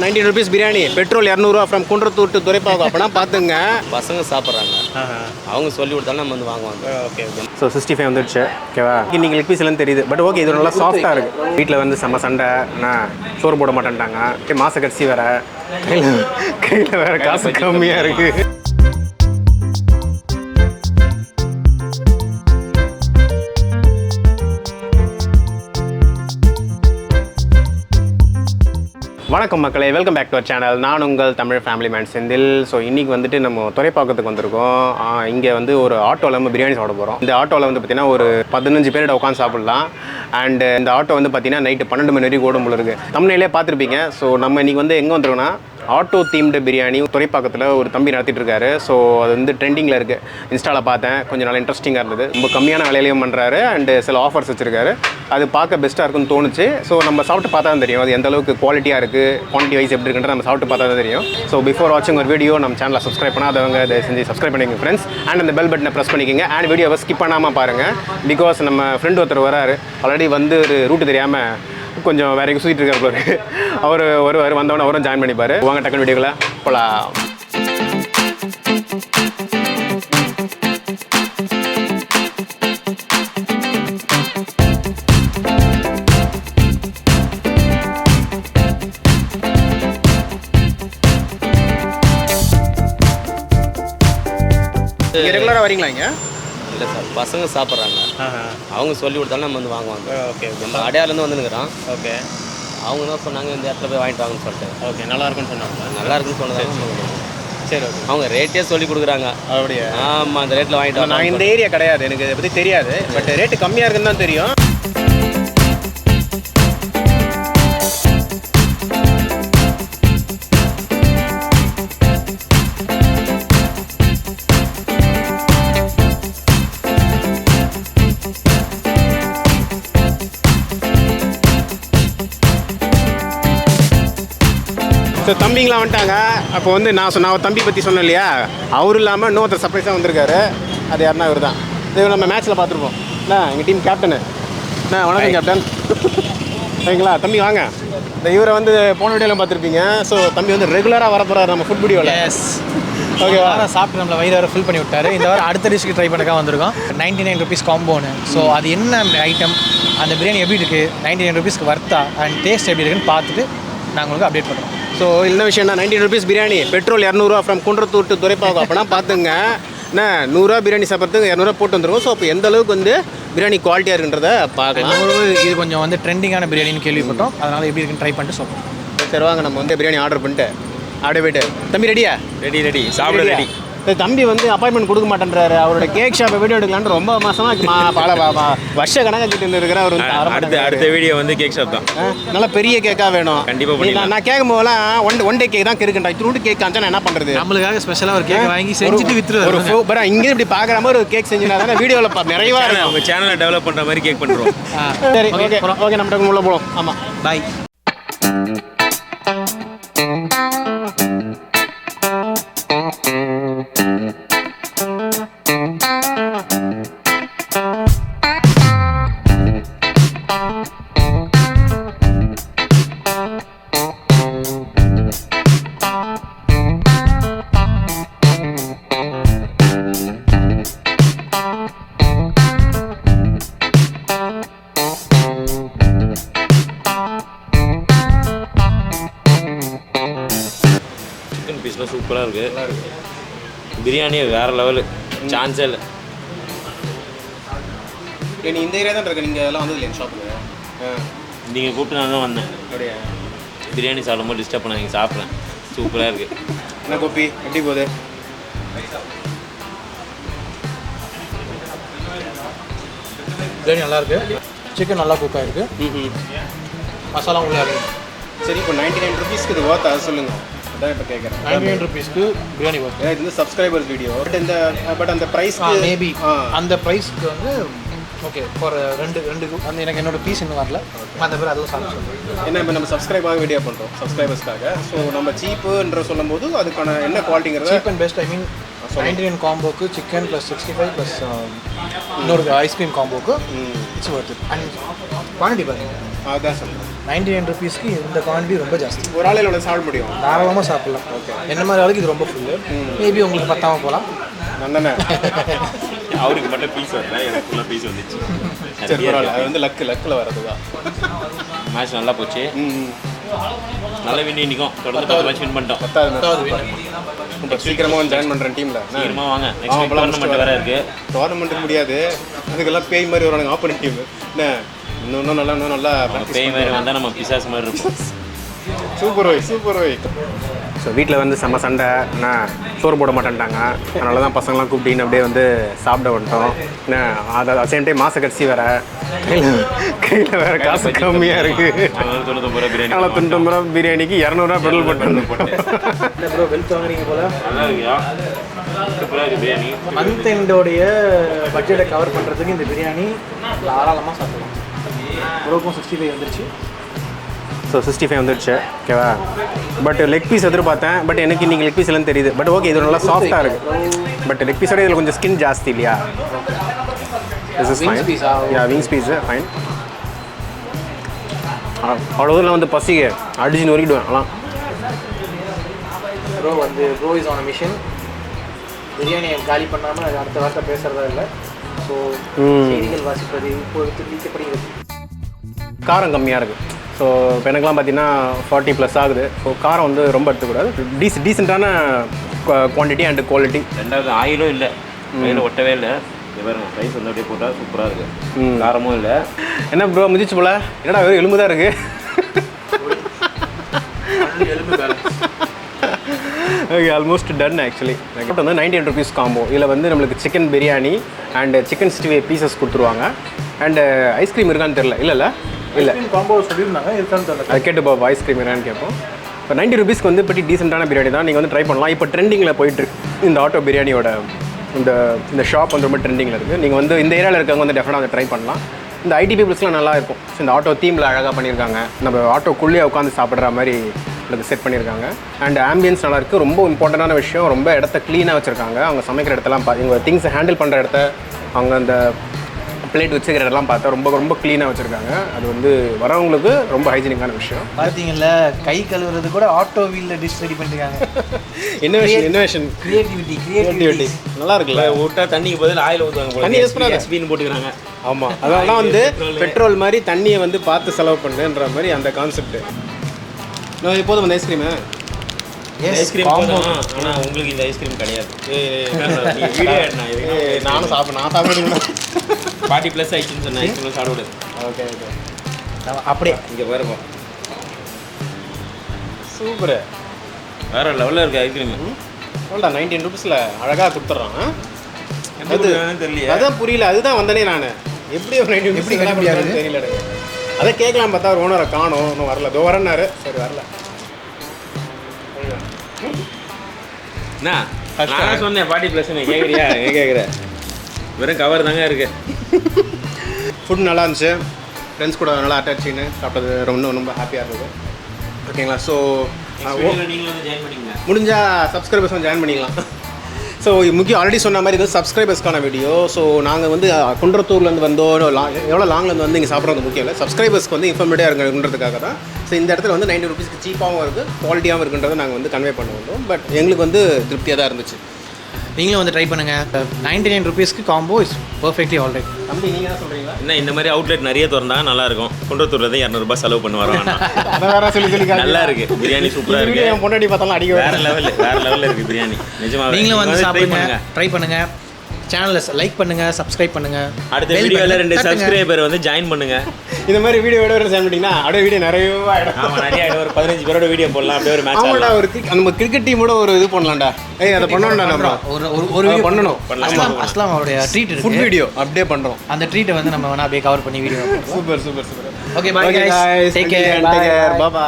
19 rupees biryani. Petrol 200 ரூபாய் from Kundrathur to Thoraipakkam. அப்பனா பாத்துங்க. பசங்க சாப்பிட்றாங்க. அவங்க சொல்லி கொடுத்தாலும் நம்ம வந்து வாங்குவாங்க. Okay okay. ஸோ 65 வந்துடுச்சு ஓகேவா. இன்னைக்கு லெக் பீஸ்லாம் தெரியுது பட் ஓகே இது நல்லா சாஃப்டாக இருக்குது. வீட்டில் வந்து செம்ம சண்டை சோறு போட மாட்டேன்ட்டாங்க. மாச கடைசி வேறு கையில் வேறு காசு கம்மியாக இருக்குது. வணக்கம் மக்களே, welcome back to our channel. நான் உங்கள் Tamil family man Senthil. So இன்றைக்கி வந்துட்டு நம்ம துறைப்பாக்கத்துக்கு வந்திருக்கோம். இங்கே வந்து ஒரு ஆட்டோவில் நம்ம பிரியாணி சாப்பிட போகிறோம். இந்த ஆட்டோவில் வந்து பார்த்திங்கன்னா ஒரு 15 பேர்கிட்ட உட்காந்து சாப்பிட்லாம். அண்டு இந்த ஆட்டோ வந்து பார்த்திங்கன்னா நைட்டு 12 மணி வரைக்கும் ஓடும் போல இருக்குது. தமிழ்நிலையே பார்த்துருப்பீங்க. ஸோ நம்ம இன்றைக்கி வந்து எங்கே வந்துருக்கோன்னா ஆட்டோ தீம்டு பிரியாணி துறைப்பாக்கத்தில் ஒரு தம்பி நடத்திட்டு இருக்காரு. ஸோ அது வந்து ட்ரெண்டிங்கில் இருக்குது. இன்ஸ்டாவில் பார்த்தேன், கொஞ்சம் நல்லா இன்ட்ரெஸ்டிங்காக இருந்தது. ரொம்ப கம்மியான விலையிலையும் பண்ணுறாரு அண்டு சில ஆஃபர்ஸ் வச்சுருக்காரு. அது பார்க்க பெஸ்ட்டாக இருக்குன்னு தோணுச்சு. ஸோ நம்ம சாப்பிட்டு பார்த்தா தான் தெரியும் அது எந்த அளவுக்கு குவாலிட்டியாக இருக்குது, குவான்டிட்டி வைஸ் எப்படி இருக்குன்ற நம்ம சாப்பிட்டு பார்த்தா தான் தெரியும். ஸோ பிஃபோர் வாட்சிங் ஒரு வீடியோ நம்ம சேனலை சப்ஸ்கிரைப் பண்ணாதவங்க அதை செஞ்சு சப்ஸ்கிரைப் பண்ணிக்கோங்க ஃப்ரெண்ட்ஸ். அண்ட் அந்த பெல் பட்டனை ப்ரெஸ் பண்ணிக்கோங்க. அண்ட் வீடியோவை ஸ்கிப் பண்ணாமல் பாருங்கள். பிகாஸ் நம்ம ஃப்ரெண்ட் ஒருத்தர் வராரு, ஆல்ரெடி வந்து ஒரு ரூட்டு தெரியாமல் கொஞ்சம் வேற எங்கே சுற்றிட்டு இருக்காரு. அவர் வருவார், வந்தவொடனே அவரும் ஜாயின் பண்ணிப்பார். வாங்க டக்குனு வீடியோக்குள்ள போகலாம். நீங்கள் ரெகுலராக வரீங்களா இங்கே? இல்லை சார், பசங்க சாப்பிட்றாங்க. அவங்க சொல்லி கொடுத்தாலும் நம்ம வந்து வாங்குவாங்க. ஓகே. நம்ம அடையாளந்து வந்துருக்குறோம். ஓகே. அவங்க தான் சொன்னாங்க இந்த இடத்துல போய் வாங்கிட்டு வாங்கன்னு சொல்லிட்டு. ஓகே, நல்லா இருக்குன்னு சொன்னாங்க. நல்லா இருக்குன்னு சொன்னதாங்க. சரி ஓகே. அவங்க ரேட்டே சொல்லி கொடுக்குறாங்க. அப்படியே? ஆமாம், அந்த ரேட்டில் வாங்கிட்டு வாங்க. நான் இந்த ஏரியா கிடையாது, எனக்கு இதை பற்றி தெரியாது. பட் ரேட்டு கம்மியாக இருக்குன்னு தான் தெரியும். ஸோ தம்பிங்களாம் வந்துட்டாங்க. அப்போ வந்து நான் தம்பி பற்றி சொன்னேன் இல்லையா, அவரும் இல்லாமல் இன்னொருத்தர் சர்ப்ரைஸாக வந்திருக்காரு. அது யாருன்னா இவர் தான். இது நம்ம மேட்ச்சில் பார்த்துருப்போம். எங்கள் டீம் கேப்டனு. வணக்கம் கேப்டன். சரிங்களா தம்பி, வாங்க. இந்த இவரை வந்து போன வீடியோவில் பார்த்துருப்பீங்க. ஸோ தம்பி வந்து ரெகுலராக வரப்போகிறார் நம்ம ஃபுட் வீடியோவில். S okay. வாரம் சாப்பிட்டு நம்மளை வயிறு வர ஃபில் பண்ணி விட்டார். இந்த வாரம் அடுத்த டிஷ்க்கு ட்ரை பண்ணக்காக வந்திருக்கோம். 99 ருபீஸ் காம்போன்னு. ஸோ அது என்ன ஐட்டம், அந்த பிரியாணி எப்படி இருக்குது, 99 ருபீஸ்க்கு வர்த்தா அண்ட் டேஸ்ட் எப்படி இருக்குன்னு பார்த்துட்டு நாங்கள் உங்களுக்கு அப்டேட் பண்ணுறோம். ஸோ என்ன விஷயம்னா 19 rupees பிரியாணி, பெட்ரோல் 200 ரூபா ஃப்ரம் குன்றத்தூர் டு Thoraipakkam. அப்போனா பார்த்துங்க, என்ன 100 ரூபா பிரியாணி சாப்பிட்றதுக்கு 200 ரூபா போட்டு வந்துருக்கும். ஸோ அப்போ எந்த அளவுக்கு வந்து பிரியாணி குவாலிட்டியாக இருக்குன்றத பார்க்கலாம். இது கொஞ்சம் வந்து ட்ரெண்டிங்கான பிரியாணின்னு கேள்விப்பட்டோம். அதனால் எப்படி இருக்குன்னு ட்ரை பண்ணிட்டு சொல்கிறோம். சரி வாங்க, நம்ம வந்து பிரியாணி ஆர்டர் பண்ணிட்டு அப்படியே போய்ட்டு. தம்பி ரெடியா? ரெடி சாப்பிட ரெடி. தம்பி வந்து அப்பாயின்மெண்ட் கொடுக்க மாட்டேன்றாரு. அவரோட கேக் ஷாப்பை வீடியோ எடுக்கலான்னு ரொம்ப மாசமாக பல வருஷ கணக்காக கிட்ட இருக்கிற ஒரு அடுத்த வீடியோ வந்து கேக் ஷாப் தான். நல்லா பெரிய கேக்காக வேணும் கண்டிப்பாக. நான் கேட்கும் போதெல்லாம் ஒன் டே கேக் தான் இருக்குண்டா. இத்தூண்டு கேக் காமிச்சா நான் என்ன பண்ணுறது? நம்மளுக்காக ஸ்பெஷலாக ஒரு கேக் வாங்கி செஞ்சுட்டு வித்துருவோம். இங்கே இப்படி பார்க்குற மாதிரி ஒரு கேக் செஞ்சுனா தானே வீடியோவில் நிறைவா இருக்கும். உங்கள் சேனலை டெவலப் பண்ணுற மாதிரி கேக் பண்ணுறோம். சரி ஓகே ஓகே, நம்ம உள்ள போகலாம். ஆமாம், பாய். பீஸ்லாம் சூப்பராக இருக்குது. பிரியாணி வேறு லெவலு, சான்ஸே இல்லை. நீ இந்த ஏரியா தான் இருக்க, நீங்கள் எல்லாம் வந்தது இல்லையா ஷாப்புக்கு? நீங்கள் கூப்பிட்டு நான் தான் வந்தேன். அப்படியா? பிரியாணி சாப்பிடும்போது டிஸ்டர்ப் பண்ண நீங்கள் சாப்பிட்றேன். சூப்பராக இருக்குது. என்ன கோப்பி எப்படி போகுது? பிரியாணி நல்லா இருக்குது. சிக்கன் நல்லா குக் ஆகிருக்கு. மசாலா உள்ளே இருக்குது. சரி, இப்போ 99 rupeesக்கு இது ஓர்த்தா அது சொல்லுங்கள். அதான் இப்போ கேட்குறேன். 99 ருபீஸ்க்கு பிரியாணி ஒர்க். இது வந்து சப்ஸ்கிரைபர்ஸ் வீடியோ. பட் அந்த ப்ரைஸ்க்கு மேபி அந்த ப்ரைஸ்க்கு வந்து ஓகே ஃபார் ரெண்டு அந்த எனக்கு என்னோட பீஸ் இன்னும் வரல. அந்த பேர் அதுவும் சாப்பிட்டு ஏன்னா இப்போ நம்ம சப்ஸ்கிரைபாக வீடியோ பண்ணுறோம் சப்ஸ்கிரைபர்ஸ்க்காக. ஸோ நம்ம சீப்புன்ற சொல்லும் போது அதுக்கான என்ன குவாலிட்டிங்கிறது cheap and best. I mean 99 காம்போக்கு சிக்கன் ப்ளஸ் 65 ப்ளஸ் இன்னொரு ஐஸ்கிரீம் காம்போக்கு it's worth it. And quantity பாருங்கள். அதான் சொல்லுங்கள். 99 ருபீஸ்க்கு இந்த குவான்டிட்டி ரொம்ப ஜாஸ்தி. ஒரு ஆள் எவ்வளோ சாப்பிட முடியும்? தாராளமாக சாப்பிட்லாம். ஓகே, என்ன மாதிரி ஆளுக்கு இது ரொம்ப ஃபுல்லு. மேபி உங்களுக்கு பத்தாமல் போகலாம். நந்தனே அவருக்கு மட்டும் பீஸ் வரல, எனக்கு ஃபுல்லாக பீஸ் வந்துச்சு. சரி பரவாயில்ல, அது வந்து லக்கில் வரது தான். மேட்ச் நல்லா போச்சு. நல்ல வின் இன்னிக்கும் தொடர்ந்து 10 மேட்ச் வின் பண்ணிட்டோம். 10வது சீக்கிரமாக வந்து ஜாயின் பண்ணுறேன் டீமில். சீக்கிரமாக வாங்க. நெக்ஸ்ட் டோர்னமெண்ட் வேறு இருக்குது. டோர்னமெண்ட்டுக்கு முடியாது, அதுக்கெல்லாம் பேய் மாதிரி வரானுங்க ஆப்போனன்ட் டீம். என்ன இன்னும் நல்லா பேய் மாதிரி வந்தால் நம்ம பிசாஸ் மாதிரி இருக்கும். Super Y. ஸோ வீட்டில் வந்து செம்ம சண்டை, என்ன சோறு போட மாட்டேன்ட்டாங்க. அதனால தான் பசங்களாம் கூப்பிட்டின்னு அப்படியே வந்து சாப்பிட வந்துட்டோம். என்ன அதை சேம் டைம் மாத கடைசி வேறு, கையில் வேறு காசு கம்மியாக இருக்குது. 99 ரூபா பிரியாணிக்கு 200 பெட்ரோல் போட்டு. ப்ரோ வெல்த் வாங்குறீங்க போல. நல்லா இருக்கியா? சூப்பராக இருக்குது பிரியாணி. மந்த் எண்டோடைய பட்ஜெட்டை கவர் பண்ணுறதுக்கு இந்த பிரியாணி தாராளமாக சாப்பிடலாம். ப்ரோக்கும் 65 வந்துருச்சு. ஸோ 65 வந்துடுச்சு. ஓகேவா? பட் லெக் பீஸ் எதிர்பார்த்தேன், பட் எனக்கு இன்றைக்கி லெக் பீஸ் எல்லாம் தெரியுது. பட் ஓகே, இது நல்லா சாஃப்ட்டாக இருக்குது. பட் லெக் பீஸோட இதில் கொஞ்சம் ஸ்கின் ஜாஸ்தி இல்லையா? This is fine. Yeah, wings piece fine. அவ்வளோ தூரம் வந்து பசிக்கு அடிச்சு நொறுக்கிடுவேன் அதெல்லாம். Bro is on mission. பிரியாணியை காலி பண்ணாமல் அது அடுத்த வார்த்தை பேசுகிறதா இல்லை. ஸோ செய்திகள் வாசிப்பது இப்போது நீக்கப்படுகிறது. காரம் கம்மியாக இருக்குது. ஸோ இப்போ எனக்குலாம் பார்த்தீங்கன்னா 40+ ஆகுது. ஸோ காரம் வந்து ரொம்ப எடுத்துக்கூடாது. டீசெண்டான குவான்டிட்டி அண்ட் குவாலிட்டி. ரெண்டாவது ஆயிலும் இல்லை, கையில் ஒட்டவே இல்லை. பாருங்க, ரைஸ் வந்து அப்படியே போட்டால் சூப்பராக இருக்குது. காரமும் இல்லை. என்ன ப்ரோ மிதிச்சு போல? என்னடா வெறும் எலும்பு தான் இருக்குது. Okay, almost done actually. வந்து 98 ருபீஸ் காம்போ. இதில் வந்து நம்மளுக்கு chicken biryani and chicken 65 pieces கொடுத்துருவாங்க. அண்டு ஐஸ்கிரீம் இருக்கான்னு தெரில. இல்லை காம்போ சொல்லியிருந்தாங்க, இருக்கான்னு தெரியல. அது கேட்டு பாப்பா ஐஸ்கிரீம் என்னன்னு கேட்போம். இப்போ 90 ருபீஸ்க்கு வந்து pretty டீசெண்டான பிரியாணி தான். நீங்கள் வந்து ட்ரை பண்ணலாம். இப்போ ட்ரெண்டிங்கில் போயிட்டுருக்கு இந்த ஆட்டோ பிரியாணியோட இந்த ஷாப் வந்து ரொம்ப ட்ரெண்டிங்கில் இருக்குது. நீங்கள் வந்து இந்த ஏரியாவில் இருக்கவங்க வந்து டெஃபினட்டாக வந்து ட்ரை பண்ணலாம். இந்த ஐடி பீப்புள்ஸ்லாம் நல்லா இருக்கும். ஸோ இந்த ஆட்டோ தீமில் அழகாக பண்ணியிருக்காங்க. நம்ம ஆட்டோக்குள்ளேயே உட்காந்து சாப்பிட்ற மாதிரி உங்களுக்கு செட் பண்ணியிருக்காங்க. அண்ட் ஆம்பியன்ஸ் நல்லா இருக்குது. ரொம்ப இம்பார்ட்டண்டான விஷயம், ரொம்ப இடத்த க்ளீனாக வச்சுருக்காங்க. அவங்க சமைக்கிற இடத்தெல்லாம் இவங்க திங்ஸை ஹேண்டில் பண்ணுற இடத்த, அவங்க அந்த பிளேட் வச்சுக்கிற இடம்லாம் பார்த்தா ரொம்ப க்ளீனாக வச்சுருக்காங்க. அது வந்து வரவங்களுக்கு ரொம்ப ஹைஜீனிக்கான விஷயம். பார்த்தீங்கல்ல, கை கழுவுறது கூட ஆட்டோ வீலில் டிஷ் ரெடி பண்ணிருக்காங்க. இன்னோவேஷன் கிரியேட்டிவிட்டி நல்லா இருக்குல்ல. விட்டா தண்ணிக்கு பதில் ஆயில் ஊற்றுவாங்க. தண்ணி யூஸ் பண்ணாத எஸ்பின்னு போட்டுக்கிறாங்க. ஆமாம், அதெல்லாம் வந்து பெட்ரோல் மாதிரி தண்ணியை வந்து பார்த்து செலவு பண்ணுன்ற மாதிரி அந்த கான்செப்ட். நான் எப்போதும் வந்து ஐஸ்கிரீமு ஐஸ்கிரீம் ஆனால் உங்களுக்கு இந்த ஐஸ்கிரீம் கிடையாது. நான் சாப்பிடுவேன். 40+ ஆயிடுச்சுன்னு சொன்னேன். ஐஸ்கிரீம் சாப்பிடுது. ஓகே அப்படியே இங்கே பாருங்க, சூப்பரு, வேறு லெவலில் இருக்குது ஐஸ்கிரீம். அவ்வளோடா 19 ருபீஸில் அழகாக கொடுத்துட்றான். அது தெரியல, அதான் புரியல. அதுதான் வந்தனே நான் எப்படி ஒரு 90 எப்படி கண்டுபிடியாது தெரியல எனக்கு. அதை கேட்கலாம் பார்த்தா ஒரு ஓனரை காணும், இன்னும் வரல. இதோ வரேன்னாரு, சரி வரல. என்ன நான் சொன்னேன் 40+. கேட்குறியா? கேட்குறேன். வெறும் கவர் தாங்க இருக்குது. ஃபுட் நல்லா இருந்துச்சு. ஃப்ரெண்ட்ஸ் கூட நல்லா அட்டாச்சின்னு சாப்பிட்டது ரொம்ப ஹாப்பியாக இருந்தது. ஓகேங்களா? ஸோ நீங்களும் வந்து ஜாயின் பண்ணிக்கங்க. முடிஞ்சால் சப்ஸ்கிரைபர்ஸ் வந்து ஜாயின் பண்ணிக்கலாம். ஸோ முக்கியம் ஆல்ரெடி சொன்ன மாதிரி இது சப்ஸ்கிரைபர்ஸ்க்கான வீடியோ. ஸோ நாங்கள் வந்து குன்றத்தூர்லேருந்து வந்தோம், எவ்வளோ லாங்லேருந்து வந்து இங்கே சாப்பிட்றது முக்கியம் இல்லை, சப்ஸ்கிரைபர்ஸ்க்கு வந்து இன்ஃபர்மேட்டிவாக இருக்குன்றதுக்காக தான். ஸோ இந்த இடத்துல வந்து 90 ருபீஸ்க்கு சீப்பாகவும் இருக்குது, குவாலிட்டியாகவும் இருக்குன்றதை நாங்கள் வந்து கன்வே பண்ண வந்தோம். பட் எங்களுக்கு வந்து திருப்தியாக தான் இருந்துச்சு. நீங்களும் வந்து ட்ரை பண்ணுங்கள். 99 ருபீஸ்க்கு combo is perfectly all right. தம்பி நீங்கள் தான் சொல்கிறீங்களா? என்ன இந்த மாதிரி அவுட்லெட் நிறைய திறந்தா நல்லாயிருக்கும். குன்றத்தூரில் தான் 200 ரூபாய் செலவு பண்ணி வரோம். அதை வேற சொல்லி நல்லா இருக்குது பிரியாணி, சூப்பராக இருக்குது. என் பொண்டாட்டி பார்த்தாலும் அடிக்க வேறு லெவலில் இருக்குது பிரியாணி நிஜமாக. நீங்களும் வந்து சாப்பிடுங்க, ட்ரை பண்ணுங்கள். சேனலை லைக் பண்ணுங்கள், சப்ஸ்கிரைப் பண்ணுங்கள். அடுத்த வீடியோவில் 2 சப்ஸ்கிரைபர் வந்து ஜாயின் பண்ணுங்கள். இந்த மாதிரி வீடியோட ஜாயின் பண்ணிட்டீங்கன்னா அப்படியே வீடியோ நிறைய ஆகிடும். ஆமாம், நிறைய ஆகிடும். ஒரு 15 பேரோட வீடியோ போடலாம். அப்படியே ஒரு மேட்ச் ஆமாடா. ஒரு நம்ம கிரிக்கெட் டீமோட ஒரு இது பண்ணலாம்டா. அதை பண்ணணும்டா. நம்ம ஒரு வீடியோ பண்ணணும். அஸ்லாம் அவருடைய ட்ரீட் இருக்கு, ஃபுட் வீடியோ அப்படியே பண்ணுறோம். அந்த ட்ரீட்டை வந்து நம்ம வேணா அப்படியே கவர் பண்ணி video. Super. Okay, bye guys, take care, by.